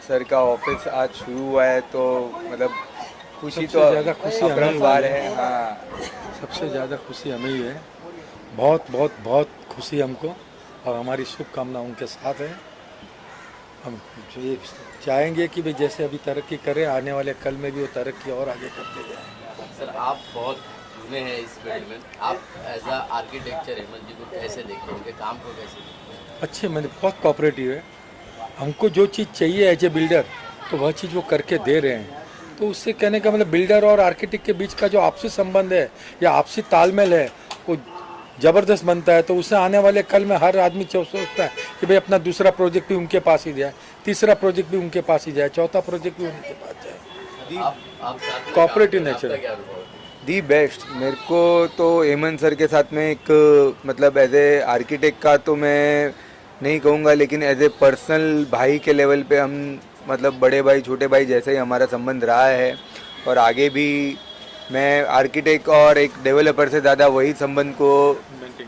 Sir का office आज शुरू हुआ है तो मतलब खुशी तो सबसे ज़्यादा खुशी हमें अपरंपार ही है। हाँ, सबसे ज़्यादा खुशी हमें ही है। बहुत बहुत बहुत खुशी हमको, और हमारी शुभकामना उनके साथ है। हम ये चाहेंगे कि भाई जैसे अभी तरक्की करे, आने वाले कल में भी वो तरक्की और आगे करते जाएं। सर आप बहुत जुड़े हैं इस फील्ड में, आप एज अ आर्किटेक्चर हेमंत जी को कैसे देखते हैं, उनके काम को कैसे देखते हैं? अच्छे, मैंने बहुत कोऑपरेटिव है। हमको जो चीज़ चाहिए एज ए बिल्डर, तो वह चीज़ वो करके दे रहे हैं। तो उससे कहने का मतलब बिल्डर और आर्किटेक्ट के बीच का जो आपसी संबंध है या आपसी तालमेल है, वो ज़बरदस्त बनता है। तो उससे आने वाले कल में हर आदमी सोचता है कि भाई अपना दूसरा प्रोजेक्ट भी उनके पास ही जाए, तीसरा प्रोजेक्ट भी उनके पास ही जाए, चौथा प्रोजेक्ट भी उनके पास जाए। आप साथ में कोऑपरेटिव काम- नेचर आपका है। क्या अनुभव है? The best. मेरे को तो हेमंत सर के साथ में एक मतलब एज ए आर्किटेक्ट का तो मैं नहीं कहूँगा, लेकिन एज ए पर्सनल भाई के लेवल पे हम मतलब बड़े भाई छोटे भाई जैसे ही हमारा संबंध रहा है। और आगे भी मैं आर्किटेक्ट और एक डेवलपर से ज़्यादा वही संबंध को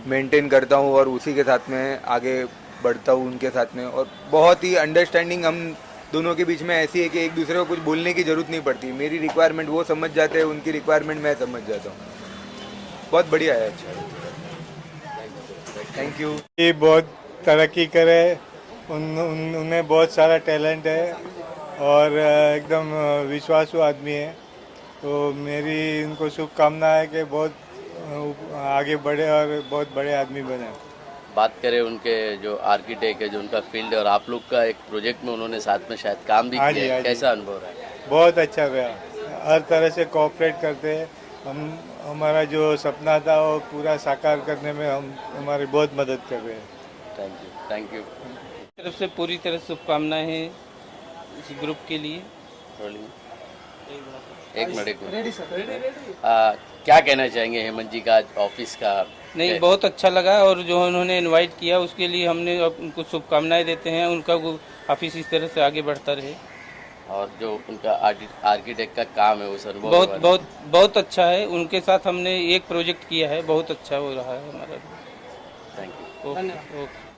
मेंटेन करता हूँ और उसी के साथ में आगे बढ़ता हूँ उनके साथ में। और बहुत ही अंडरस्टैंडिंग हम दोनों के बीच में ऐसी है कि एक दूसरे को कुछ बोलने की ज़रूरत नहीं पड़ती। मेरी रिक्वायरमेंट वो समझ जाते हैं, उनकी रिक्वायरमेंट मैं समझ जाता हूँ। बहुत बढ़िया है। अच्छा, थैंक यू। ये बहुत तरक्की करे। उन्हें बहुत सारा टैलेंट है और एकदम विश्वासु आदमी है। तो मेरी उनको शुभकामना है कि बहुत आगे बढ़े और बहुत बड़े आदमी बने। बात करें उनके जो आर्किटेक्ट है, जो उनका फील्ड है, और आप लोग का एक प्रोजेक्ट में उन्होंने साथ में शायद काम भी हाँ किया जी, है, हाँ जी। कैसा अनुभव रहा है? बहुत अच्छा गया। हर तरह से कोऑपरेट करते हैं। हमारा जो सपना था वो पूरा साकार करने में हमारी बहुत मदद कर रहे हैं। Thank you, thank you. तरफ से पूरी तरह शुभकामनाएं हैं इस ग्रुप के लिए। एक मिनट, क्या कहना चाहेंगे हेमंत जी का आज ऑफिस का? नहीं, बहुत अच्छा लगा, और जो उन्होंने इनवाइट किया उसके लिए हमने उनको शुभकामनाएं देते हैं। उनका वो ऑफिस इस तरह से आगे बढ़ता रहे। और जो उनका आर्किटेक्ट का काम है उस अनुभव के बहुत बारे में? बहुत बहुत अच्छा है। उनके साथ हमने एक प्रोजेक्ट किया है, बहुत अच्छा हो रहा है हमारा। Thank you. Okay okay.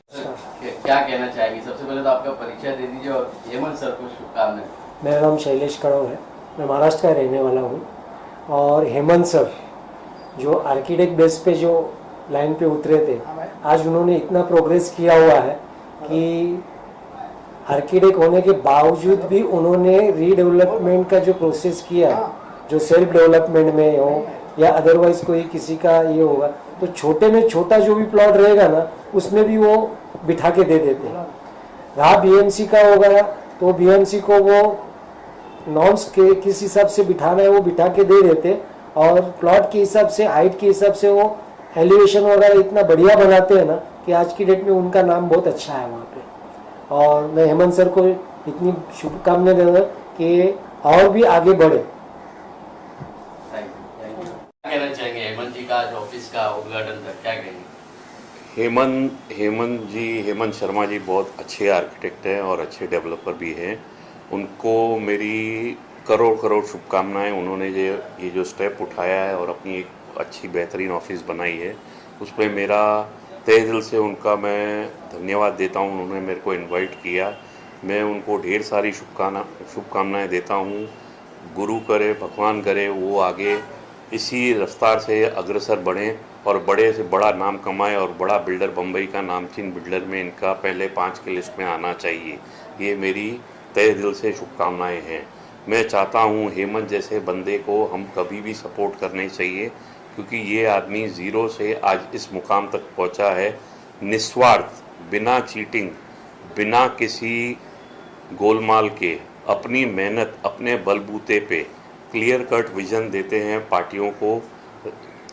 क्या कहना चाहेंगे? सबसे पहले तो आपका परिचय दे दीजिए और हेमंत सर को शुभकामनाएं। मेरा नाम शैलेश कड़व है, मैं महाराष्ट्र का रहने वाला हूँ। और हेमंत सर जो आर्किटेक्ट बेस पे जो लाइन पे उतरे थे, आज उन्होंने इतना प्रोग्रेस किया हुआ है कि आर्किटेक्ट होने के बावजूद भी उन्होंने रीडेवलपमेंट का जो प्रोसेस किया है, जो सेल्फ डेवलपमेंट में हो या अदरवाइज कोई किसी का ये होगा, तो छोटे में छोटा जो भी प्लॉट रहेगा ना, उसमें भी वो बिठा के दे देते हैं। रहा बीएमसी का होगा तो बीएमसी को वो नॉर्म्स के किस हिसाब से बिठाना है वो बिठा के दे देते, और प्लॉट के हिसाब से, हाइट के हिसाब से वो एलिवेशन वगैरह इतना बढ़िया बनाते हैं ना कि आज की डेट में उनका नाम बहुत अच्छा है वहाँ पे। और मैं हेमंत सर को इतनी शुभकामनाएं दूंगा कि और भी आगे बढ़े। Thank you. क्या कहना चाहेंगे हेमंत जी का आज ऑफिस का उद्घाटन था, क्या कहेंगे? हेमंत शर्मा जी बहुत अच्छे आर्किटेक्ट हैं और अच्छे डेवलपर भी हैं। उनको मेरी करोड़ करोड़ शुभकामनाएं। उन्होंने ये जो स्टेप उठाया है और अपनी एक अच्छी बेहतरीन ऑफिस बनाई है, उस पर मेरा तहे दिल से उनका मैं धन्यवाद देता हूं। उन्होंने मेरे को इनवाइट किया, मैं उनको ढेर सारी शुभकामनाएं देता हूं। गुरु करे, भगवान करे वो आगे इसी रफ्तार से अग्रसर बढ़ें और बड़े से बड़ा नाम कमाएं और बड़ा बिल्डर, बम्बई का नामचीन बिल्डर में इनका पहले 5 की लिस्ट में आना चाहिए। ये मेरी तहे दिल से शुभकामनाएं हैं। मैं चाहता हूँ हेमंत जैसे बंदे को हम कभी भी सपोर्ट करना चाहिए, क्योंकि ये आदमी ज़ीरो से आज इस मुकाम तक पहुँचा है, निस्वार्थ, बिना चीटिंग, बिना किसी गोलमाल के, अपनी मेहनत, अपने बलबूते पे क्लियर कट विजन देते हैं पार्टियों को।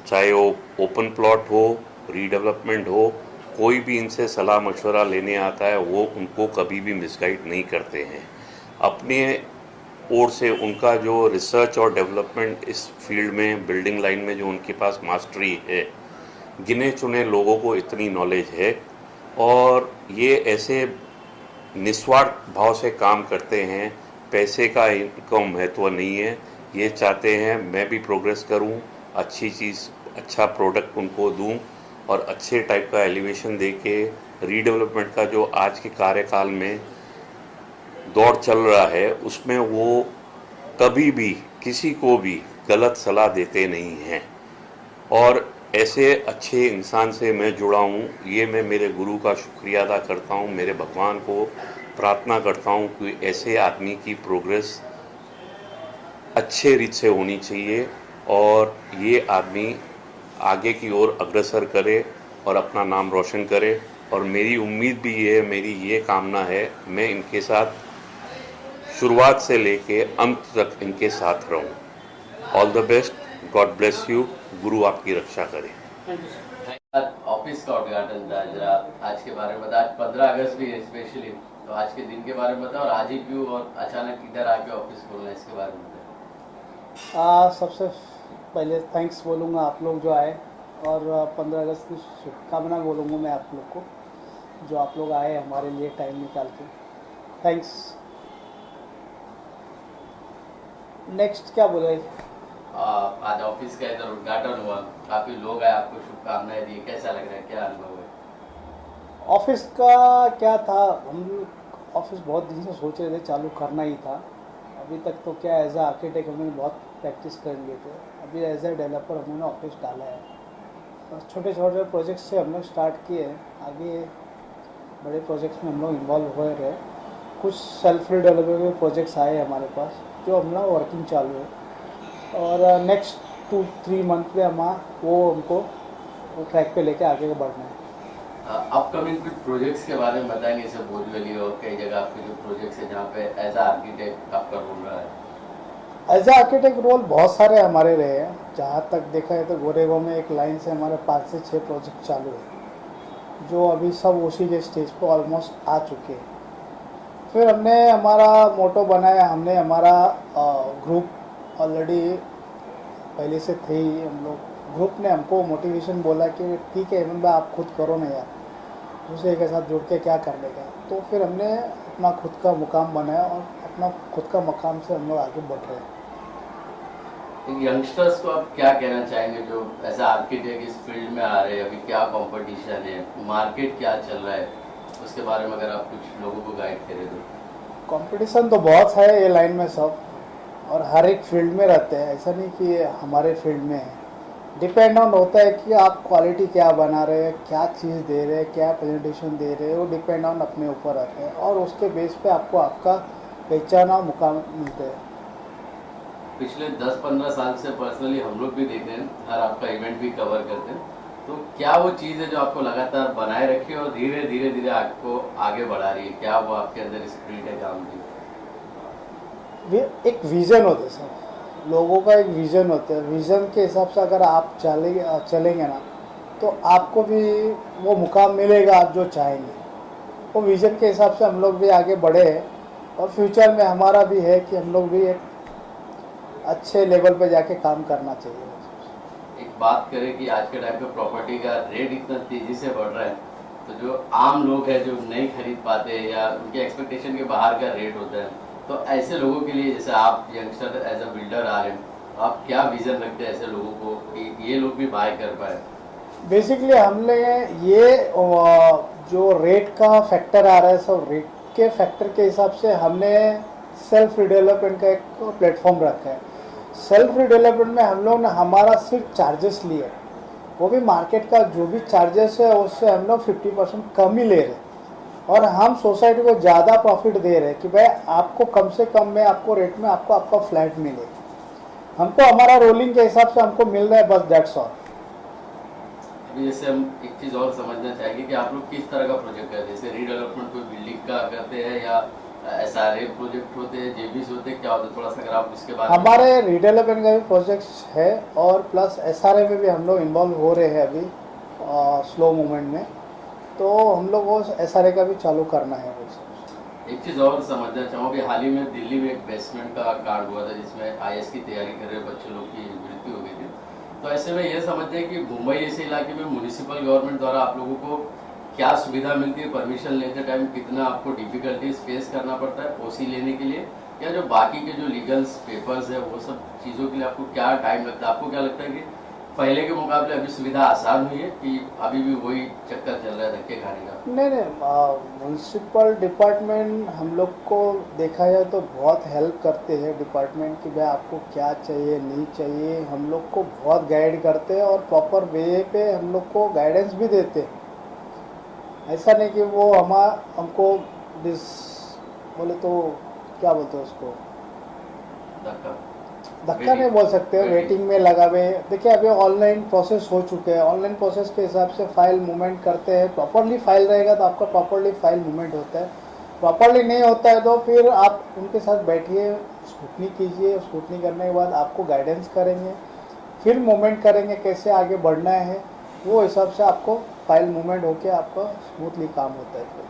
चाहे वो ओपन प्लॉट हो, रीडेवलपमेंट हो, कोई भी इनसे सलाह मशवरा लेने आता है वो उनको कभी भी मिसगाइड नहीं करते हैं। अपने ओर से उनका जो रिसर्च और डेवलपमेंट इस फील्ड में, बिल्डिंग लाइन में जो उनके पास मास्टरी है, गिने चुने लोगों को इतनी नॉलेज है, और ये ऐसे निस्वार्थ भाव से काम करते हैं। पैसे का इनको महत्व नहीं है। ये चाहते हैं मैं भी प्रोग्रेस करूं, अच्छी चीज़, अच्छा प्रोडक्ट उनको दूं और अच्छे टाइप का एलिवेशन दे के रीडेवलपमेंट का जो आज के कार्यकाल में दौड़ चल रहा है उसमें वो कभी भी किसी को भी गलत सलाह देते नहीं हैं। और ऐसे अच्छे इंसान से मैं जुड़ा हूँ, ये मैं मेरे गुरु का शुक्रिया अदा करता हूँ, मेरे भगवान को प्रार्थना करता हूँ कि ऐसे आदमी की प्रोग्रेस अच्छे रीत से होनी चाहिए और ये आदमी आगे की ओर अग्रसर करे और अपना नाम रोशन करे। और मेरी उम्मीद भी ये, मेरी ये कामना है, मैं इनके साथ शुरुआत से लेके अंत तक इनके साथ रहूं। All the best, God bless you, गुरु आपकी रक्षा करे। ऑफिस का उद्घाटन था, जरा आज के बारे में बता। आज 15 अगस्त भी है स्पेशली, तो आज के दिन के बारे में बता और आज ही क्यों और अचानक इधर आके ऑफिस खोलना है, इसके बारे में बता। सबसे पहले थैंक्स बोलूँगा आप लोग जो आए, और 15 अगस्त की शुभकामना बोलूँगा मैं आप लोग को, जो आप लोग आए हमारे लिए टाइम निकाल के। थैंक्स। नेक्स्ट क्या बोले? आज ऑफिस का इधर उद्घाटन हुआ, काफी लोग आए, आपको शुभकामनाएं दी, कैसा लग रहा है, क्या अनुभव है? ऑफिस का क्या था, हम ऑफिस बहुत दिन से सोच रहे थे, चालू करना ही था। अभी तक तो क्या एज ए आर्किटेक्ट हमने बहुत प्रैक्टिस कर लिए थे, अभी एज ए डेवलपर हमने ऑफिस डाला है। बस छोटे छोटे प्रोजेक्ट्स से हम लोग स्टार्ट किए, आगे बड़े प्रोजेक्ट्स में हम लोग इन्वॉल्व हो रहे। कुछ सेल्फ डेवलपमेंट प्रोजेक्ट्स आए हमारे पास जो हम लोग वर्किंग चालू है, और नेक्स्ट 2-3 मंथ में हमको ट्रैक पे लेके आगे बढ़ना है। अपकमिंग कुछ प्रोजेक्ट्स के बारे में बताएंगे, जैसे बोरीवली और कई जगह आपके जो प्रोजेक्ट्स है जहाँ पे एज ए आर्किटेक्ट आपका रोल रहा है? एज ए आर्किटेक्ट रोल बहुत सारे हमारे रहे हैं। जहाँ तक देखा है तो गोरेगांव में एक लाइन से हमारे 5 से 6 प्रोजेक्ट चालू है, जो अभी सब उसी के स्टेज पर ऑलमोस्ट आ चुके हैं। फिर हमने हमारा मोटो बनाया, हमने हमारा ग्रुप ऑलरेडी पहले से थे ही हम लोग। ग्रुप ने हमको मोटिवेशन बोला कि ठीक है हेमंत भाई आप खुद करो ना यार, दूसरे के साथ जुड़ के क्या कर लेगा। तो फिर हमने अपना खुद का मुकाम बनाया और अपना खुद का मकाम से हम लोग आगे बढ़ रहे हैं। यंगस्टर्स को आप क्या कहना चाहेंगे जो ऐसा आर्किटेक्ट इस फील्ड में आ रहे हैं? अभी क्या कंपटीशन है, मार्केट क्या चल रहा है, उसके बारे में अगर आप कुछ लोगों को गाइड करें तो। कंपटीशन तो बहुत है ये लाइन में सब, और हर एक फील्ड में रहते हैं, ऐसा नहीं कि हमारे फील्ड में है। डिपेंड ऑन होता है कि आप क्वालिटी क्या बना रहे हैं, क्या चीज़ दे रहे हैं, क्या प्रेजेंटेशन दे रहे हैं, वो डिपेंड ऑन अपने ऊपर रहते हैं, और उसके बेस पे आपको आपका पहचान और मुकाम मिलते हैं। पिछले 10-15 साल से पर्सनली हम लोग भी देख रहे हैं, हर आपका इवेंट भी कवर करते हैं, तो क्या वो चीज़ है जो आपको लगातार बनाए रखी है और धीरे धीरे आपको आगे बढ़ा रही है? क्या वो आपके अंदर स्पिरिट है काम की? एक विज़न होता है सर, लोगों का एक विज़न होता है। विज़न के हिसाब से अगर आप चलेंगे ना तो आपको भी वो मुकाम मिलेगा आप जो चाहेंगे। वो विज़न के हिसाब से हम लोग भी आगे बढ़े हैं, और फ्यूचर में हमारा भी है कि हम लोग भी एक अच्छे लेवल पे जाके काम करना चाहिए। एक बात करें कि आज के टाइम पे प्रॉपर्टी का रेट इतना तेजी से बढ़ रहा है, तो जो आम लोग हैं जो नहीं खरीद पाते या उनके एक्सपेक्टेशन के बाहर का रेट होता है, तो ऐसे लोगों के लिए, जैसे आप यंगस्टर एज अ बिल्डर आ रहे हैं, आप क्या विजन रखते हैं ऐसे लोगों को कि ये लोग भी बाय कर पाए? बेसिकली हमने ये जो रेट का फैक्टर आ रहा है, सब रेट के फैक्टर के हिसाब से हमने सेल्फ डेवलपमेंट का एक प्लेटफॉर्म रखा है। सेल्फ डेवलपमेंट में हम लोग ने हमारा सिर्फ चार्जेस लिए, वो भी मार्केट का जो भी चार्जेस है उससे हम लोग 50% कम ही ले रहे हैं, और हम सोसाइटी को ज़्यादा प्रॉफिट दे रहे हैं कि भाई आपको कम से कम में आपको रेट में आपको आपका फ्लैट मिले। हमको हमारा रोलिंग के हिसाब से हमको मिल रहा है, बस दैट्स ऑल। अभी जैसे हम एक चीज़ और समझना चाहेंगे कि आप लोग किस तरह का प्रोजेक्ट करते हैं, जैसे रीडेवलपमेंट कोई बिल्डिंग का करते हैं या SRA प्रोजेक्ट होते हैं, JBs होते हैं, क्या होते हैं, थोड़ा सा अगर आप इसके बारे में। हमारे रीडेवलपमेंट का भी प्रोजेक्ट्स है, और प्लस SRA में भी हम लोग इन्वॉल्व हो रहे हैं अभी स्लो मूवमेंट में, तो हम लोग वो SRA का भी चालू करना है। एक चीज़ और समझना चाहूँ कि हाल ही में दिल्ली में एक बेसमेंट का कांड हुआ था जिसमें IAS की तैयारी कर रहे बच्चे लोग की मृत्यु हो गई थी, तो ऐसे में ये समझते हैं कि मुंबई जैसे इलाके में म्यूनिसिपल गवर्नमेंट द्वारा आप लोगों को क्या सुविधा मिलती है, परमिशन लेते टाइम कितना आपको डिफिकल्टीज फेस करना पड़ता है OC लेने के लिए, या जो बाकी के जो लीगल पेपर्स है वो सब चीज़ों के लिए आपको क्या टाइम लगता है? आपको क्या लगता है कि पहले के मुकाबले अभी सुविधा आसान हुई है कि अभी भी वही चक्कर चल रहा है धक्के खाने का? नहीं, म्यूनसिपल डिपार्टमेंट हम लोग को देखा जाए तो बहुत हेल्प करते हैं डिपार्टमेंट कि भाई आपको क्या चाहिए नहीं चाहिए, हम लोग को बहुत गाइड करते हैं और प्रॉपर वे पे हम लोग को गाइडेंस भी देते हैं। ऐसा नहीं कि वो हमको बोले तो क्या बोलते हैं उसको, धक्का नहीं बोल सकते, वेटिंग में लगावे। देखिए अभी ऑनलाइन प्रोसेस हो चुके हैं, ऑनलाइन प्रोसेस के हिसाब से फाइल मूवमेंट करते हैं। प्रॉपरली फाइल रहेगा तो आपका प्रॉपरली फाइल मूवमेंट होता है, प्रॉपरली नहीं होता है तो फिर आप उनके साथ बैठिए, स्क्रूटनी कीजिए, स्क्रूटनी करने के बाद आपको गाइडेंस करेंगे, फिर मूवमेंट करेंगे कैसे आगे बढ़ना है, वो हिसाब से आपको फाइल मूवमेंट होकर आपका स्मूथली काम होता है। फिर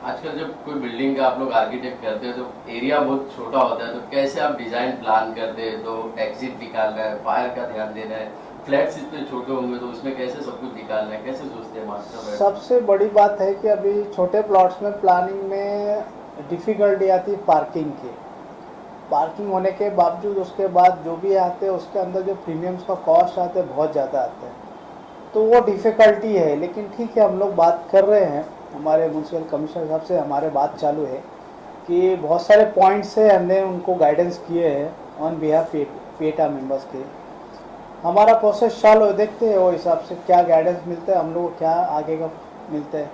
आजकल जब कोई बिल्डिंग का आप लोग आर्किटेक्ट करते हो तो एरिया बहुत छोटा होता है, तो कैसे आप डिजाइन प्लान करते हैं? तो एग्जिट निकालना है, फायर का ध्यान देना है, फ्लैट्स इतने छोटे होंगे तो उसमें कैसे सब कुछ निकालना है, कैसे सोचते हैं मास्टर? सबसे बड़ी बात है कि अभी छोटे प्लॉट्स में प्लानिंग में डिफ़िकल्टी आती है पार्किंग की। पार्किंग होने के बावजूद उसके बाद जो भी आते हैं उसके अंदर जो प्रीमियम्स का कॉस्ट आते हैं बहुत ज़्यादा आते हैं, तो वो डिफ़िकल्टी है। लेकिन ठीक है, हम लोग बात कर रहे हैं, हमारे म्यूनसिपल कमिश्नर साहब से हमारे बात चालू है कि बहुत सारे पॉइंट्स से हमने उनको गाइडेंस किए हैं ऑन बिहाफ पेटा मेंबर्स के। हमारा प्रोसेस चालू है, देखते हैं वो हिसाब से क्या गाइडेंस मिलता है, हम लोग को क्या आगे का मिलता है।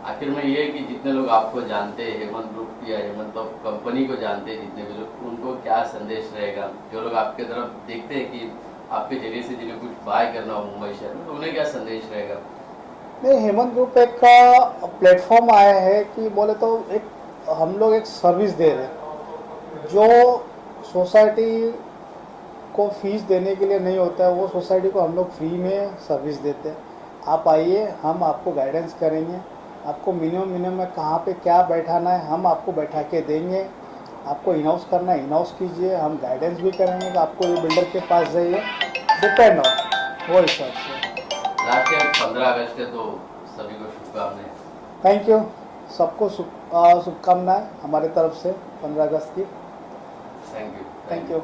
आखिर में ये है कि जितने लोग आपको जानते हैं, हेमंत ग्रुप या हेमंत कंपनी को जानते हैं जितने भी लोग, उनको क्या संदेश रहेगा? जो लोग आपके तरफ देखते हैं कि आपके जरिए से जिन्हें कुछ बाय करना हो मुंबई शहर में, तो उन्हें क्या संदेश रहेगा? नहीं, हेमंत ग्रुप एक का प्लेटफॉर्म आया है कि बोले तो एक हम लोग एक सर्विस दे रहे हैं जो सोसाइटी को फीस देने के लिए नहीं होता है, वो सोसाइटी को हम लोग फ्री में सर्विस देते हैं। आप आइए, हम आपको गाइडेंस करेंगे, आपको मिनिमम में कहाँ पे क्या बैठाना है हम आपको बैठा के देंगे। आपको इन हाउस करना है इन हाउस कीजिए, हम गाइडेंस भी करेंगे कि आपको ये बिल्डर के पास जाइए, डिपेंड ऑन वो हिसाब से। लास्ट ईयर 15 अगस्त है तो सभी को शुभकामनाएं। थैंक यू, सबको शुभकामनाएं हमारे तरफ से 15 अगस्त की। Thank you. Thank you.